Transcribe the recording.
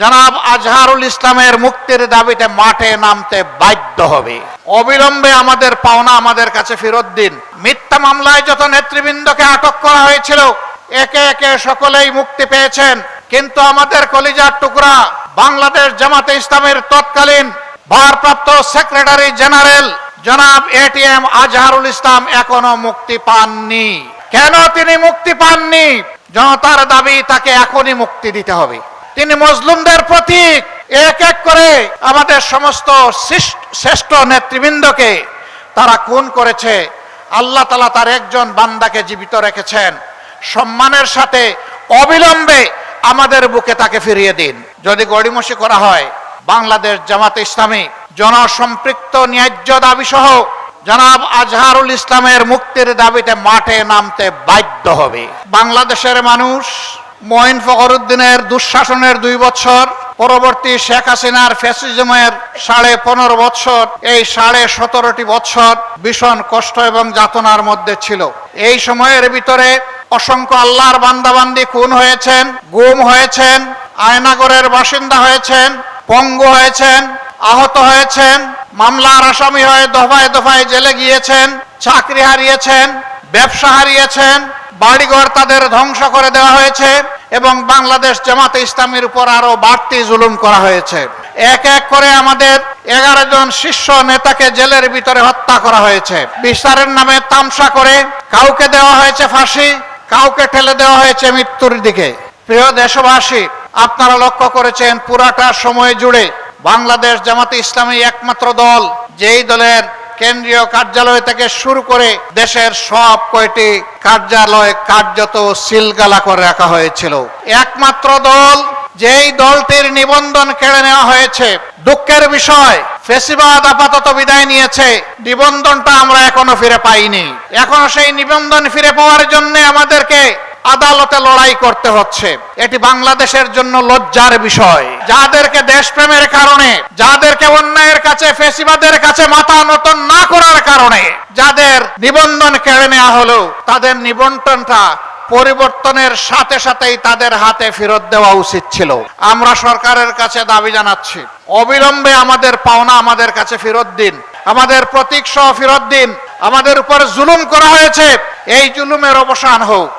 জনাব আজহারুল ইসলামের মুক্তির দাবিতে মাঠে নামতে বাধ্য হবে। অবিলম্বে আমাদের পাওনা আমাদের কাছে ফেরত দিন। মিথ্যা মামলায় যত নেতৃবৃন্দকে আটক করা হয়েছিল একে একে সকলেই মুক্তি পেয়েছেন, কিন্তু আমাদের কলিজার টুকরা বাংলাদেশ জামাতে ইসলামের তৎকালীন ভারপ্রাপ্ত সেক্রেটারি জেনারেল জনাব এটিএম আজহারুল ইসলাম এখনো মুক্তি পাননি। কেন তিনি মুক্তি পাননি? জনতার দাবি তাকে এখনই মুক্তি দিতে হবে। তিনি মজলুমদের প্রতীক। এক এক করে আমাদের সমস্ত শ্রেষ্ঠ নেতৃবৃন্দকে তারা খুন করেছে। আল্লাহ তাআলা তার একজন বান্দাকে জীবিত রেখেছেন। সম্মানের সাথে অবিলম্বে আমাদের বুকে তাকে ফিরিয়ে দিন। যদি গড়িমসি করা হয়, বাংলাদেশ জামাতে ইসলামী জনসম্পৃক্ত ন্যায্য দাবি সহ জনাব আজহারুল ইসলামের মুক্তির দাবিতে মাঠে নামতে বাধ্য হবে। বাংলাদেশের মানুষ মঈন ফখরুদ্দিনের দুঃশাসনের 2 বছর, পরবর্তী শেখ হাসিনার ফ্যাসিজমের 15.5 বছর, এই 17.5 বছর ভীষণ কষ্ট এবং যাতনার মধ্যে ছিল। এই সময়ের ভিতরে অসংখ্য আল্লাহর বান্দাবান্দি খুন হয়েছেন, গুম হয়েছেন, আয়নাগরের বাসিন্দা হয়েছেন, পঙ্গু হয়েছেন, আহত হয়েছেন, মামলার আসামি হয়ে দফায় দফায় জেলে গিয়েছেন, চাকরি হারিয়েছেন, ব্যবসা হারিয়েছেন, বাড়িঘর তাদের ধ্বংস করে দেওয়া হয়েছে এবং বাংলাদেশ জামাতে ইসলামীর উপর আরো বাড়তি জুলুম করা হয়েছে। এক এক করে আমাদের 11 জন শীর্ষ নেতাকে জেলের ভিতরে হত্যা করা হয়েছে। বিচারের নামে তামসা করে কাউকে দেওয়া হয়েছে ফাঁসি, কাউকে ঠেলে দেওয়া হয়েছে মৃত্যুর দিকে। প্রিয় দেশবাসী, আপনারা লক্ষ্য করেছেন পুরাটা সময় জুড়ে বাংলাদেশ জামাতে ইসলামী একমাত্র দল যেই দলের কেন্দ্রীয় কার্যালয় থেকে শুরু করে দেশের সব কয়টি কার্যালয় কার্যত সিলগালা করে রাখা হয়েছিল। একমাত্র দল যেই দলটির নিবন্ধন কেড়ে নেওয়া হয়েছে। দুঃখের বিষয়, ফেসিবাদ আপাতত বিদায় নিয়েছে, নিবন্ধনটা আমরা এখনো ফিরে পাইনি। এখনো সেই নিবন্ধন ফিরে পাওয়ার জন্য আমাদেরকে আদালতে লড়াই করতে হচ্ছে। এটি বাংলাদেশের জন্য লজ্জার বিষয়। যাদেরকে দেশপ্রেমের কারণে, যাদেরকে অন্যায়ের কাছে, ফেসিবাদের কাছে মাথা নত না করার কারণে যাদের নিবন্ধন কেড়ে নেওয়া হলো, তাদের নিবন্ধনটা পরিবর্তনের সাথে সাথেই তাদের হাতে ফেরত দেওয়া উচিত ছিল। আমরা সরকারের কাছে দাবি জানাচ্ছি, অবিলম্বে আমাদের পাওনা আমাদের কাছে ফেরত দিন, আমাদের প্রতীক সহ ফেরত দিন। আমাদের উপর জুলুম করা হয়েছে, এই জুলুমের অবসান হোক।